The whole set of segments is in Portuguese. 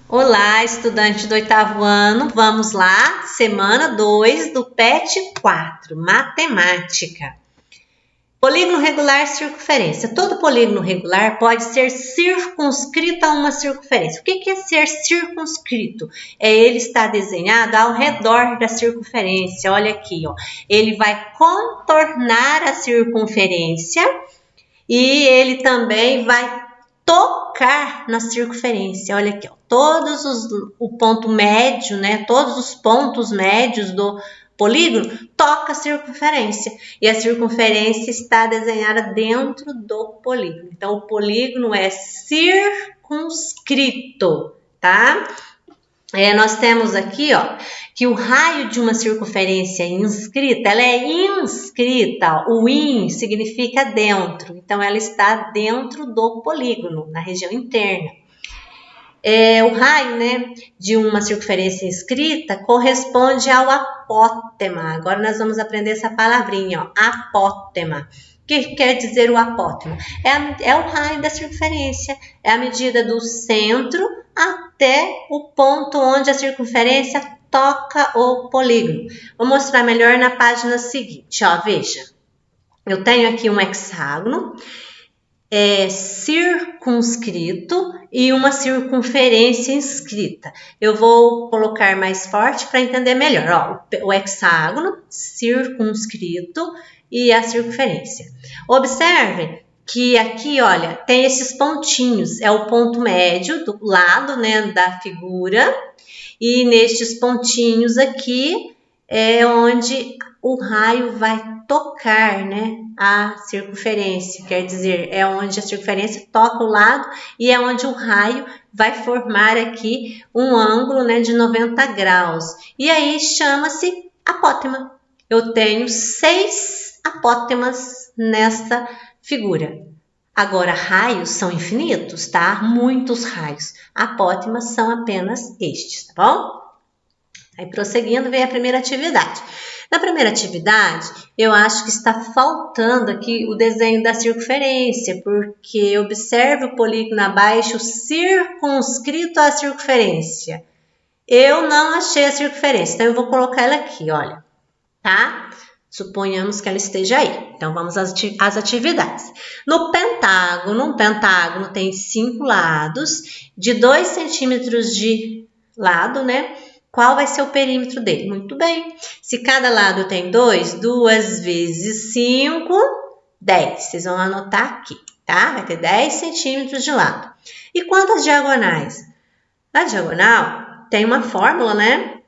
Olá, estudante do 8º ano, vamos lá, semana 2 do PET 4, matemática. Polígono regular, circunferência. Todo polígono regular pode ser circunscrito a uma circunferência. O que é ser circunscrito? Ele está desenhado ao redor da circunferência. Olha aqui, ó. Ele vai contornar a circunferência e ele também vai tocar na circunferência. Olha aqui, ó. O ponto médio, né? Todos os pontos médios do polígono toca a circunferência. E a circunferência está desenhada dentro do polígono. Então, o polígono é circunscrito, tá? Nós temos aqui, ó, que o raio de uma circunferência inscrita, ela é inscrita. O in significa dentro. Então, ela está dentro do polígono, na região interna. O raio, né, de uma circunferência inscrita corresponde ao apótema. Agora nós vamos aprender essa palavrinha, ó, apótema. O que quer dizer o apótema? É o raio da circunferência, é a medida do centro até o ponto onde a circunferência toca o polígono. Vou mostrar melhor na página seguinte, ó, veja. Eu tenho aqui um hexágono circunscrito e uma circunferência inscrita. Eu vou colocar mais forte para entender melhor. Ó, o hexágono circunscrito e a circunferência. Observe que aqui, olha, tem esses pontinhos. É o ponto médio do lado, né, da figura. E nestes pontinhos aqui é onde o raio vai tocar, né, a circunferência, quer dizer, é onde a circunferência toca o lado e é onde o raio vai formar aqui um ângulo, né, de 90 graus. E aí chama-se apótema. Eu tenho 6 apótemas nesta figura. Agora, raios são infinitos, tá? Muitos raios. Apótemas são apenas estes, tá bom? Aí, prosseguindo, vem a primeira atividade. Na primeira atividade, eu acho que está faltando aqui o desenho da circunferência, porque observe o polígono abaixo circunscrito à circunferência. Eu não achei a circunferência, então eu vou colocar ela aqui, olha, tá? Suponhamos que ela esteja aí. Então, vamos às atividades. No pentágono, um pentágono tem 5 lados, de 2 centímetros de lado, né? Qual vai ser o perímetro dele? Muito bem. Se cada lado tem 2, 2 vezes 5, 10. Vocês vão anotar aqui, tá? Vai ter 10 centímetros de lado. E quantas diagonais? A diagonal tem uma fórmula, né?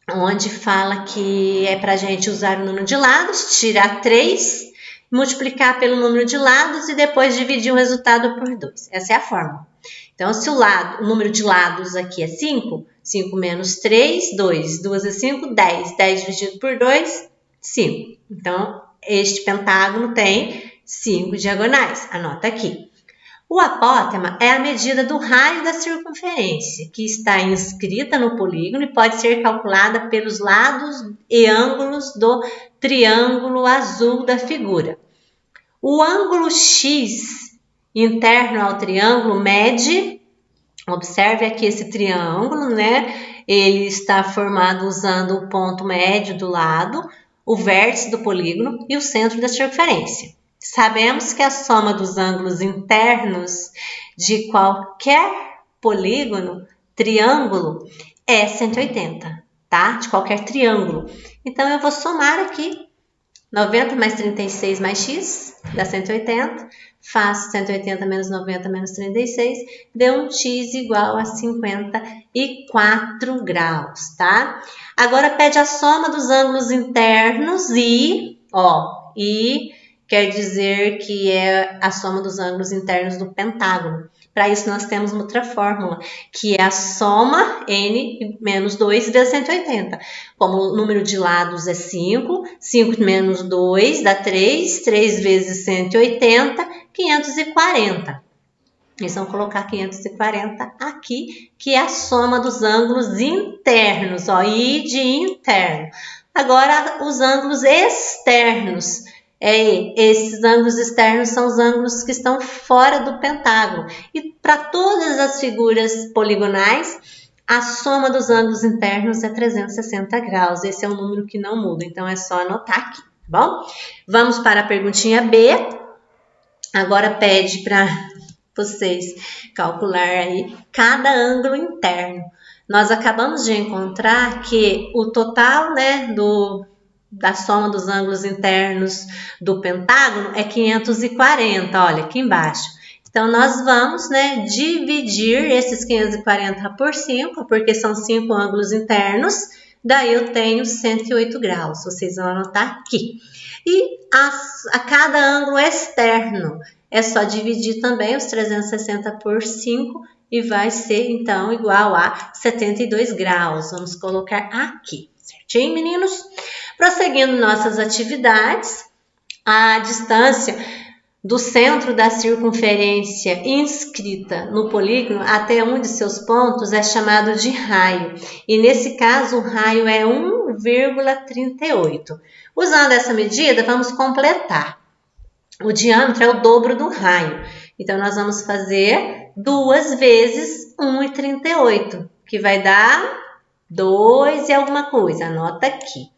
Onde fala que é para a gente usar o número de lados, tirar 3, multiplicar pelo número de lados e depois dividir o resultado por 2. Essa é a fórmula. Então, se o número de lados aqui é 5, 5 menos 3, 2. 2 é 5, 10. 10 dividido por 2, 5. Então, este pentágono tem 5 diagonais. Anota aqui. O apótema é a medida do raio da circunferência, que está inscrita no polígono e pode ser calculada pelos lados e ângulos do triângulo azul da figura. O ângulo X interno ao triângulo mede, observe aqui esse triângulo, né? Ele está formado usando o ponto médio do lado, o vértice do polígono e o centro da circunferência. Sabemos que a soma dos ângulos internos de qualquer polígono, triângulo, é 180, tá? De qualquer triângulo. Então, eu vou somar aqui 90 mais 36 mais x, dá 180. Faço 180 menos 90 menos 36, deu um x igual a 54 graus, tá? Agora, pede a soma dos ângulos internos e quer dizer que é a soma dos ângulos internos do pentágono. Para isso, nós temos outra fórmula, que é a soma n menos 2 vezes 180. Como o número de lados é 5, 5 menos 2 dá 3, 3 vezes 180, 540. Eles vão colocar 540 aqui, que é a soma dos ângulos internos, ó, I de interno. Agora, os ângulos externos. Esses ângulos externos são os ângulos que estão fora do pentágono. E para todas as figuras poligonais, a soma dos ângulos internos é 360 graus. Esse é um número que não muda, então é só anotar aqui, tá bom? Vamos para a perguntinha B. Agora pede para vocês calcular aí cada ângulo interno. Nós acabamos de encontrar que o total, né, da soma dos ângulos internos do pentágono é 540, olha, aqui embaixo. Então, nós vamos, né, dividir esses 540 por 5, porque são 5 ângulos internos, daí eu tenho 108 graus, vocês vão anotar aqui. E a cada ângulo externo, é só dividir também os 360 por 5 e vai ser, então, igual a 72 graus. Vamos colocar aqui, certinho, meninos? Prosseguindo nossas atividades, a distância do centro da circunferência inscrita no polígono até um de seus pontos é chamado de raio. E nesse caso, o raio é 1,38. Usando essa medida, vamos completar. O diâmetro é o dobro do raio. Então, nós vamos fazer 2 vezes 1,38, que vai dar 2 e alguma coisa. Anota aqui.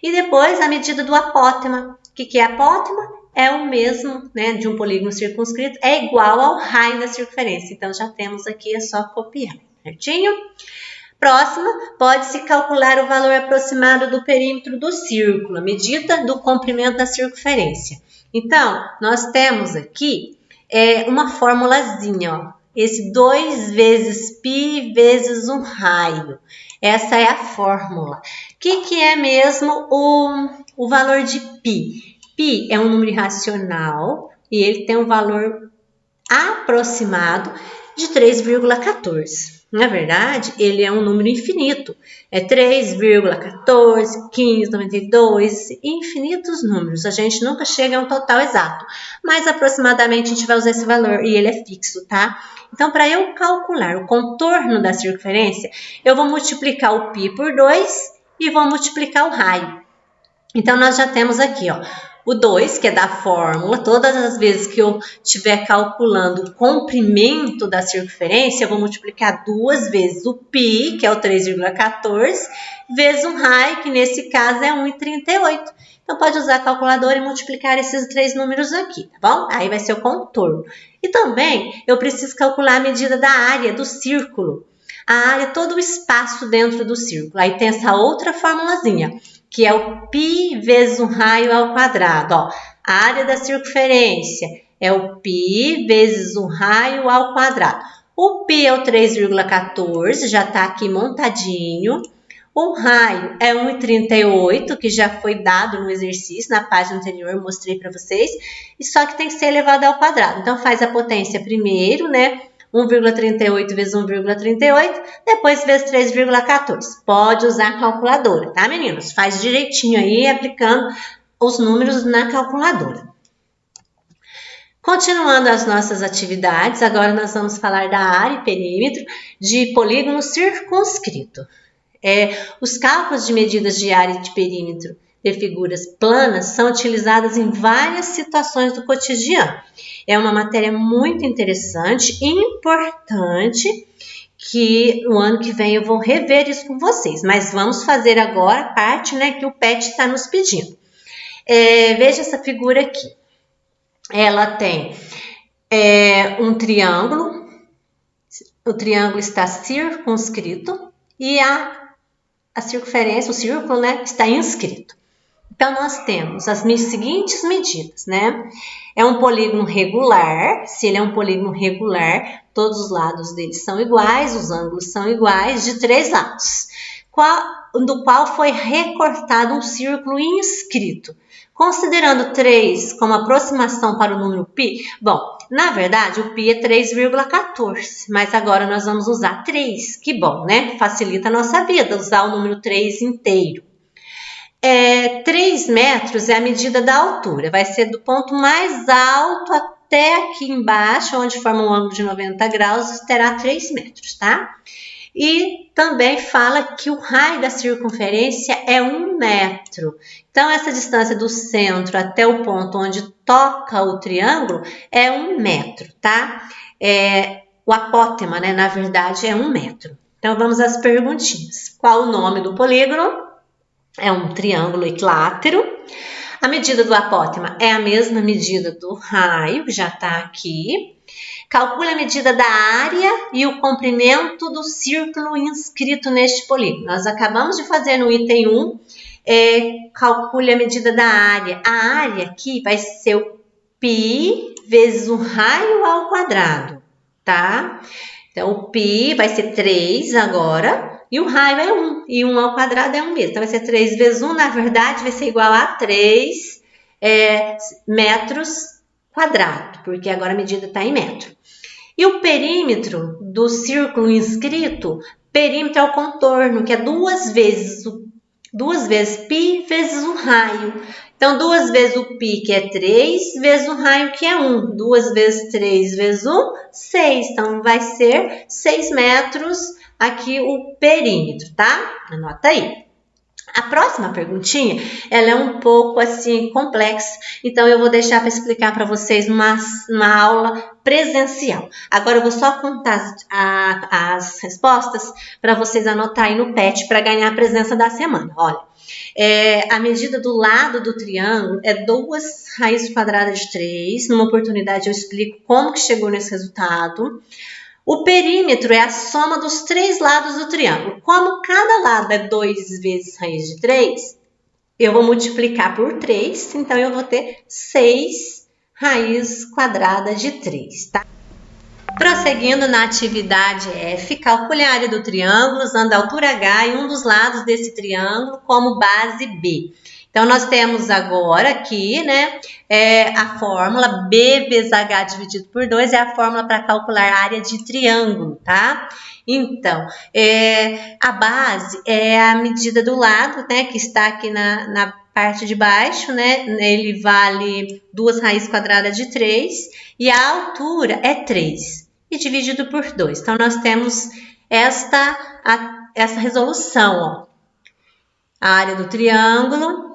E depois, a medida do apótema. O que é apótema? É o mesmo, né, de um polígono circunscrito, é igual ao raio da circunferência. Então, já temos aqui, é só copiar, certinho? Próxima, pode-se calcular o valor aproximado do perímetro do círculo, a medida do comprimento da circunferência. Então, nós temos aqui uma formulazinha, ó. Esse 2 vezes π vezes um raio. Essa é a fórmula. O que é mesmo o valor de π? Π é um número irracional e ele tem um valor aproximado de 3,14. Na verdade, ele é um número infinito. É 3,14, 15, 92, infinitos números. A gente nunca chega a um total exato, mas aproximadamente a gente vai usar esse valor e ele é fixo, tá? Então, para eu calcular o contorno da circunferência, eu vou multiplicar o π por 2 e vou multiplicar o raio. Então, nós já temos aqui, ó, o 2, que é da fórmula. Todas as vezes que eu estiver calculando o comprimento da circunferência, eu vou multiplicar 2 vezes o π, que é o 3,14, vezes um raio, que nesse caso é 1,38. Então, pode usar a calculadora e multiplicar esses 3 números aqui, tá bom? Aí vai ser o contorno. E também, eu preciso calcular a medida da área do círculo. A área, todo o espaço dentro do círculo. Aí tem essa outra formulazinha, que é o π vezes um raio ao quadrado. Ó, a área da circunferência é o π vezes um raio ao quadrado. O π é o 3,14, já está aqui montadinho. O raio é 1,38, que já foi dado no exercício, na página anterior eu mostrei para vocês. E só que tem que ser elevado ao quadrado. Então, faz a potência primeiro, né? 1,38 vezes 1,38, depois vezes 3,14. Pode usar a calculadora, tá, meninos? Faz direitinho aí, aplicando os números na calculadora. Continuando as nossas atividades, agora nós vamos falar da área e perímetro de polígono circunscrito. Os cálculos de medidas de área e de perímetro de figuras planas são utilizadas em várias situações do cotidiano. É uma matéria muito interessante e importante que no ano que vem eu vou rever isso com vocês. Mas vamos fazer agora a parte, né, que o PET está nos pedindo. Veja essa figura aqui. Ela tem um triângulo. O triângulo está circunscrito e a circunferência, o círculo, né, está inscrito. Então, nós temos as seguintes medidas, né? É um polígono regular. Se ele é um polígono regular, todos os lados dele são iguais, os ângulos são iguais, de 3 lados, do qual foi recortado um círculo inscrito. Considerando 3 como aproximação para o número π, bom, na verdade o π é 3,14, mas agora nós vamos usar 3, que bom, né? Facilita a nossa vida usar o número 3 inteiro. 3 metros é a medida da altura, vai ser do ponto mais alto até aqui embaixo, onde forma um ângulo de 90 graus, terá 3 metros, tá? E também fala que o raio da circunferência é 1 metro. Então, essa distância do centro até o ponto onde toca o triângulo é 1 metro, tá? O apótema, né, na verdade, é 1 metro. Então, vamos às perguntinhas. Qual o nome do polígono? É um triângulo equilátero. A medida do apótema é a mesma medida do raio, que já está aqui. Calcule a medida da área e o comprimento do círculo inscrito neste polígono. Nós acabamos de fazer no item 1, calcule a medida da área. A área aqui vai ser o π vezes o raio ao quadrado, tá? Então, o π vai ser 3 agora, e o raio é 1, e 1 ao quadrado é 1 mesmo. Então, vai ser 3 vezes 1, na verdade, vai ser igual a 3 metros quadrados, porque agora a medida está em metro. E o perímetro do círculo inscrito, perímetro é o contorno, que é 2 vezes π vezes o raio. Então, 2 vezes o π, que é 3, vezes o raio, que é 1. 2 vezes 3 vezes 1, 6. Então, vai ser 6 metros aqui o perímetro, tá? Anota aí. A próxima perguntinha, ela é um pouco assim complexa, então eu vou deixar para explicar para vocês numa aula presencial. Agora eu vou só contar as respostas para vocês anotarem no PET para ganhar a presença da semana. Olha, a medida do lado do triângulo é 2 raízes quadradas de 3. Numa oportunidade eu explico como que chegou nesse resultado. O perímetro é a soma dos 3 lados do triângulo. Como cada lado é 2 vezes raiz de 3, eu vou multiplicar por 3, então eu vou ter 6 raízes quadradas de 3, tá? Prosseguindo na atividade F, calcule a área do triângulo usando a altura H e um dos lados desse triângulo como base B. Então, nós temos agora aqui, né, a fórmula B vezes H dividido por 2 é a fórmula para calcular a área de triângulo, tá? Então, a base é a medida do lado, né, que está aqui na parte de baixo, né, ele vale 2 raízes quadradas de 3 e a altura é 3 e dividido por 2. Então, nós temos essa resolução, ó. A área do triângulo,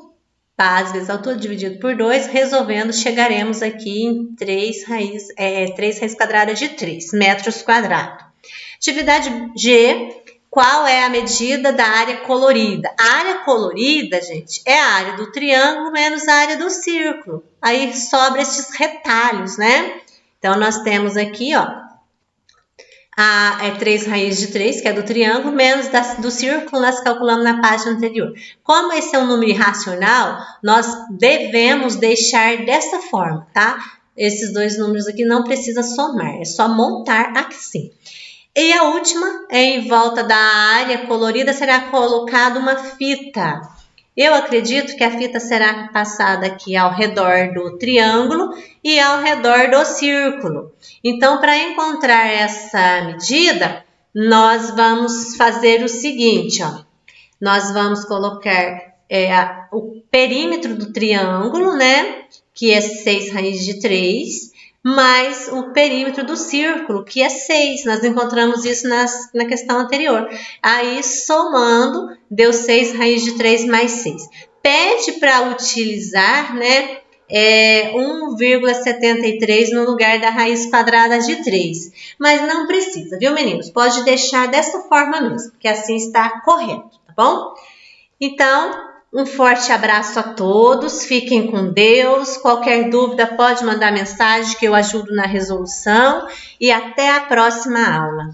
base vezes altura dividido por 2, resolvendo, chegaremos aqui em 3 raízes quadradas de 3 metros quadrados. Atividade G, qual é a medida da área colorida? A área colorida, gente, é a área do triângulo menos a área do círculo. Aí sobra esses retalhos, né? Então, nós temos aqui, ó, 3 raízes de 3, que é do triângulo, menos do círculo, nós calculamos na página anterior. Como esse é um número irracional, nós devemos deixar dessa forma, tá? Esses dois números aqui não precisa somar, é só montar assim. E a última, em volta da área colorida, será colocada uma fita. Eu acredito que a fita será passada aqui ao redor do triângulo e ao redor do círculo. Então, para encontrar essa medida, nós vamos fazer o seguinte, ó. Nós vamos colocar o perímetro do triângulo, né? Que é 6 raízes de 3, mais o perímetro do círculo, que é 6. Nós encontramos isso na questão anterior. Aí, somando, deu 6 raízes de 3 mais 6. Pede para utilizar, né, 1,73 no lugar da raiz quadrada de 3. Mas não precisa, viu, meninos? Pode deixar dessa forma mesmo, que assim está correto, tá bom? Então, um forte abraço a todos, fiquem com Deus. Qualquer dúvida pode mandar mensagem que eu ajudo na resolução e até a próxima aula.